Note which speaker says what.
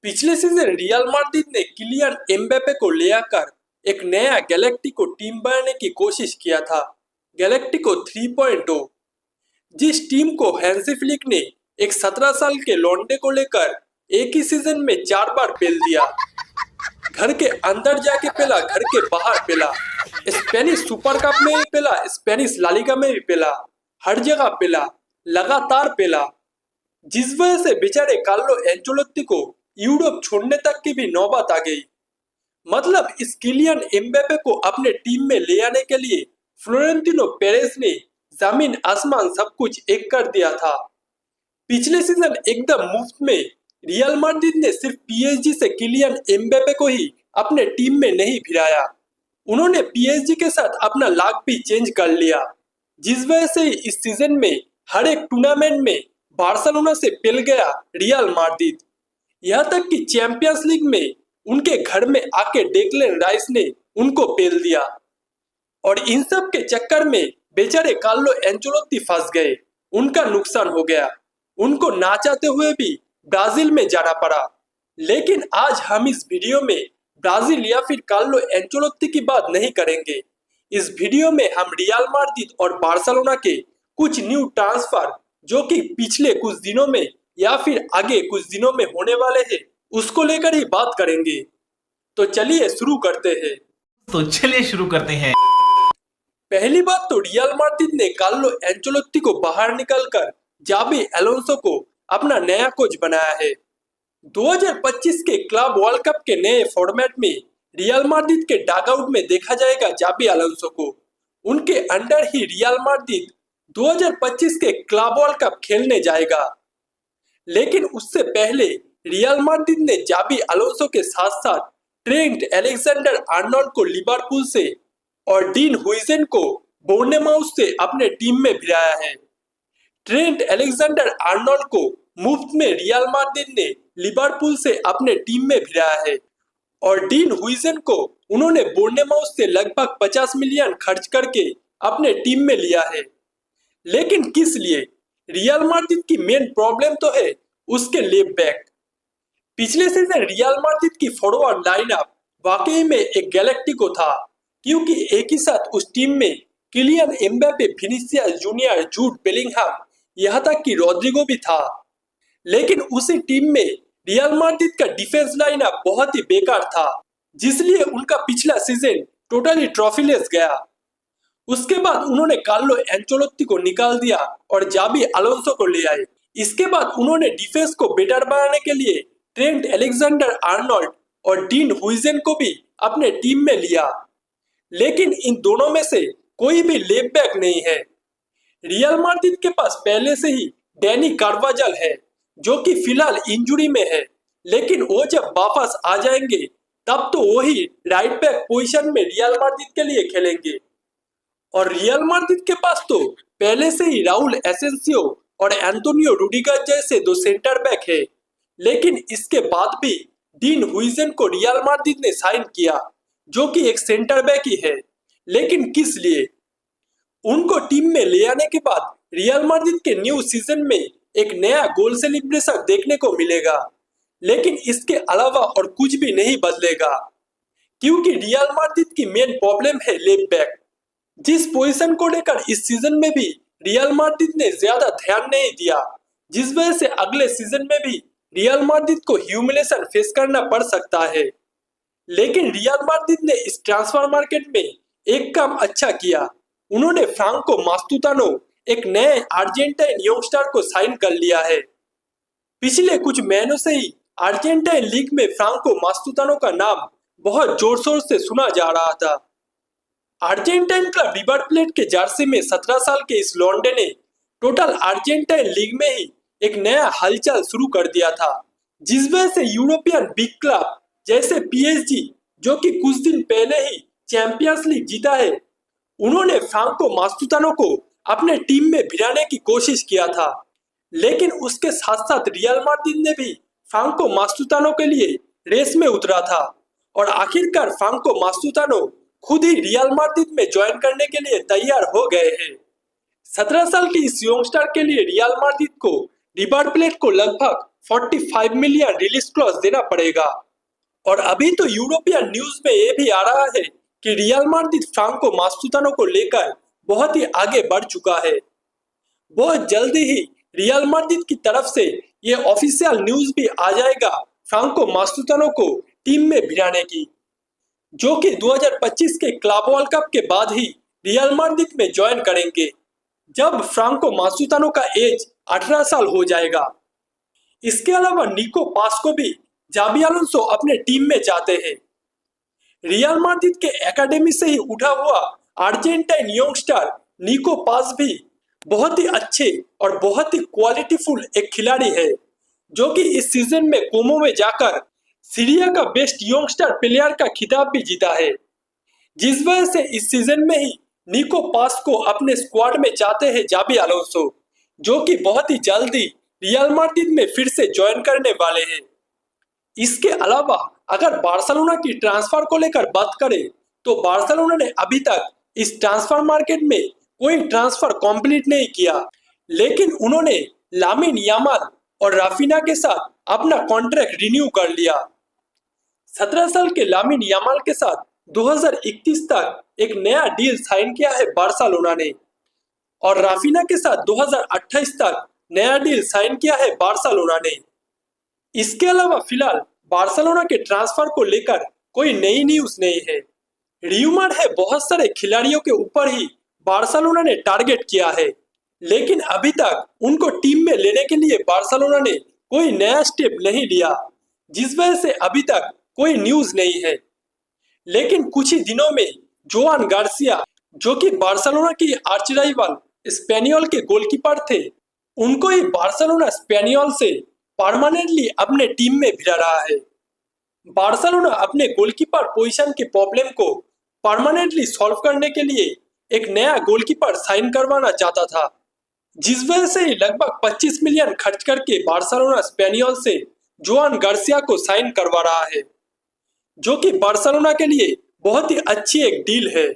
Speaker 1: पिछले season real Madrid ने Kylian Mbappe को ले आकर एक नया गैलेक्टिको टीम बनाने की कोशिश किया था। गैलेक्टिको 3.0, जिस टीम को हैंसी फ्लिक ने एक 17 साल के लौंडे को लेकर एक ही सीजन में 4 बार पेल दिया। घर के अंदर जाके पेला, घर के बाहर पेला, स्पेनिश सुपर कप में भी पेला, स्पेनिश लालिगा में भी पेला, हर जगह पेला, लगातार पेला, जिस वजह से बेचारे कार्लो एंचेलोत्ती को यूरोप छोड़ने तक की भी नौबत आ गई। मतलब इस किलियन एम्बापे को अपने टीम में ले आने के लिए फ्लोरेंटिनो पेरेज ने जमीन आसमान सब कुछ एक कर दिया था। पिछले सीजन एकदम मुफ्त में रियल माड्रिड ने सिर्फ पीएसजी से किलियन एम्बापे को ही अपने टीम में नहीं भिड़ाया, उन्होंने पीएसजी के साथ अपना लाक भी चेंज कर लिया, जिस वजह से इस सीजन में हर एक टूर्नामेंट में बार्सिलोना से पिल गया रियल माड्रिड। यहाँ तक कि चैंपियंस लीग में उनके घर में आके डेक्लेन राइस ने उनको पेल दिया। और इन सब के चक्कर में बेचारे कार्लो एंचेलोत्ती फंस गए, उनका नुकसान हो गया, उनको ना चाहते हुए भी ब्राजील में जाना पड़ा। लेकिन आज हम इस वीडियो में ब्राजील या फिर कार्लो एंचेलोत्ती की बात नहीं करेंगे। इस वीडियो में हम रियल माड्रिड और बार्सिलोना के कुछ न्यू ट्रांसफर जो कि पिछले कुछ दिनों में या फिर आगे कुछ दिनों में होने वाले हैं उसको लेकर ही बात करेंगे। तो चलिए शुरू करते हैं। पहली बात तो रियल माड्रिड ने कार्लो एंचेलोत्ती को बाहर निकालकर जाबी अलोंसो को अपना नया कोच बनाया है। 2025 के क्लब वर्ल्ड कप के नए फॉर्मेट में रियल माड्रिड के डगआउट में देखा जाएगा जाबी अलोंसो को। उनके अंडर ही रियल माड्रिड 2025 के क्लब वर्ल्ड कप खेलने जाएगा। लेकिन उससे पहले रियल माड्रिड ने जाबी अलोंसो के साथ साथ ट्रेंट अलेक्जेंडर आर्नोल्ड को लिवरपूल से और डीन हुइजन को बोर्नेमाउथ से अपने टीम में भिड़ाया है। ट्रेंट अलेक्जेंडर आर्नोल्ड को मुफ्त में रियल माड्रिड ने लिवरपूल से अपने टीम में भिड़ाया है और डीन हुइजन को उन्होंने बोर्नेमाउथ से लगभग 50 मिलियन खर्च करके अपने टीम में लिया है। लेकिन किस लिए? रियल माड्रिड की मेन प्रॉब्लम तो है उसके लेफ्ट बैक। पिछले सीजन रियल माड्रिड की फॉरवर्ड लाइनअप वाकई में एक गैलेक्टिको था, क्योंकि एक ही साथ उस टीम में Kylian Mbappe, Vinicius junior, Jude Bellingham, यहाँ तक कि रोड्रिगो भी था। लेकिन उसी टीम में रियल माड्रिड का डिफेंस लाइनअप बहुत ही बेकार था, जिसलिए उनका पिछला सीजन टोटली ट्रॉफीलेस गया। उसके बाद उन्होंने कार्लो एंचेलोत्ती को निकाल दिया और जाबी अलोंसो को ले आए। इसके बाद उन्होंने डिफेंस को बेटर बनाने के लिए ट्रेंट अलेक्जेंडर आर्नोल्ड और डीन हुइजन को भी अपने टीम में लिया। लेकिन इन दोनों में से कोई भी लेफ्ट बैक नहीं है। रियल माड्रिड के पास पहले से ही डैनी कार्वाजल है, जो कि फिलहाल इंजुरी में है, लेकिन वो जब वापस आ जाएंगे तब तो वही राइट बैक पोजीशन में रियल माड्रिड के लिए खेलेंगे। और रियल माड्रिड के पास तो पहले से ही राउल एसेंसियो और एंटोनियो रुडिगर जैसे दो सेंटर बैक है। लेकिन इसके बाद भी डीन हुइजन को रियल माड्रिड ने साइन किया, जो कि एक सेंटर बैक ही है। लेकिन किस लिए? उनको टीम में ले आने के बाद रियल माड्रिड के न्यू सीजन में एक नया गोल सेलिब्रेशन देखने को मिलेगा। लेकिन इसके अलावा और कुछ भी नहीं बदलेगा, क्योंकि रियल माड्रिड की मेन प्रॉब्लम है लेफ्ट बैक, जिस पोजीशन को लेकर इस सीजन में भी रियल माड्रिड ने ज्यादा ध्यान नहीं दिया, जिस वजह से अगले सीजन में भी रियल माड्रिड को ह्यूमिलेशन फेस करना पड़ सकता है। लेकिन रियल माड्रिड ने इस ट्रांसफर मार्केट में एक काम अच्छा किया, उन्होंने फ्रांको मास्तुतानो, एक नए अर्जेंटाइन यंगस्टर को साइन कर लिया है। पिछले कुछ महीनों से ही अर्जेंटाइन लीग में फ्रांको मास्तुतानो का नाम बहुत जोर शोर से सुना जा रहा था। अर्जेंटाइन क्लब रिवर प्लेट के जर्सी में 17 साल के इस लौंडे ने टोटल अर्जेंटाइन लीग में ही एक नया हलचल शुरू कर दिया था, जिस वजह से यूरोपियन बिग क्लब जैसे पीएसजी, जो कि कुछ दिन पहले ही चैंपियंस लीग जीता है, उन्होंने फ्रांको मास्तुतानो को अपने टीम में भिड़ाने की कोशिश किया था। लेकिन उसके साथ साथ रियल माड्रिड ने भी फ्रांको मास्तुतानो के लिए रेस में उतरा था और आखिरकार फ्रांको मास्तुतानो खुद ही रियल माड्रिड में ज्वाइन करने के लिए तैयार हो गए हैं। 17 साल की इस यंगस्टर के लिए रियल माड्रिड को रिवर प्लेट को लगभग 45 मिलियन रिलीज क्लॉज देना पड़ेगा। और अभी तो यूरोपियन न्यूज में ये भी आ रहा है कि रियल माड्रिड फ्रांको मास्टूतानो को लेकर बहुत ही आगे बढ़ चुका है। बहुत जल्दी ही रियल माड्रिड की तरफ से ये ऑफिशियल न्यूज भी आ जाएगा फ्रांको मास्टूतानो को टीम में भिड़ाने की, जो कि 2025 के क्लब वर्ल्ड कप के बाद ही रियल माड्रिड में ज्वाइन करेंगे, जब फ्रांको मास्टूतानो का एज 18 साल हो जाएगा। इसके अलावा निको पास को भी जाबी अलोंसो अपने टीम में चाहते हैं। रियल माड्रिड के एकेडमी से ही उठा हुआ अर्जेंटाइन यंगस्टर निको पास भी बहुत ही अच्छे और बहुत ही क्वालिटीफुल एक खिलाड़ी है, जो कि इस सीजन में कोमो में जाकर सीरिया का बेस्ट यंगस्टर प्लेयर का खिताब भी जीता है, जिस वजह से इस सीजन में ही निको पास को अपने स्क्वाड में चाहते हैं जाबी अलोंसो, जो कि बहुत ही जल्दी रियल माड्रिड में फिर से ज्वाइन करने वाले हैं। इसके अलावा अगर बार्सिलोना की ट्रांसफर को लेकर बात करें तो बार्सिलोना ने अभी तक इस ट्रांसफर मार्केट में कोई ट्रांसफर कंप्लीट नहीं किया, लेकिन उन्होंने लामिन यामाल और राफिना के साथ अपना कॉन्ट्रैक्ट रिन्यू कर लिया। 17 साल के लामिन यामाल के साथ 2031 तक एक नया डील साइन किया है बार्सिलोना ने, और राफिना के साथ 2028 तक नया डील साइन किया है बार्सिलोना ने। इसके अलावा फिलहाल बार्सिलोना के ट्रांसफर को लेकर कोई नई न्यूज नहीं है। र्यूमर है बहुत सारे खिलाड़ियों के ऊपर ही बार्सिलोना ने टारगेट किया है, लेकिन अभी तक उनको टीम में लेने के लिए बार्सिलोना ने कोई नया स्टेप नहीं लिया, जिस वजह से अभी तक कोई न्यूज नहीं है। लेकिन कुछ ही दिनों में जोआन गार्सिया, जो कि बार्सिलोना की आर्च राइवल स्पेनियोल के गोलकीपर थे, उनको ही बार्सिलोना स्पेनियोल से परमानेंटली अपने टीम में भिड़ा रहा है। बार्सिलोना अपने गोलकीपर पोजीशन के प्रॉब्लम को परमानेंटली सॉल्व करने के लिए एक नया गोलकीपर साइन करवाना चाहता था, जिस वजह से लगभग 25 मिलियन खर्च करके बार्सिलोना स्पेनियोल से जोआन गार्सिया को साइन करवा रहा है, जो कि बार्सिलोना के लिए बहुत ही अच्छी एक डील है।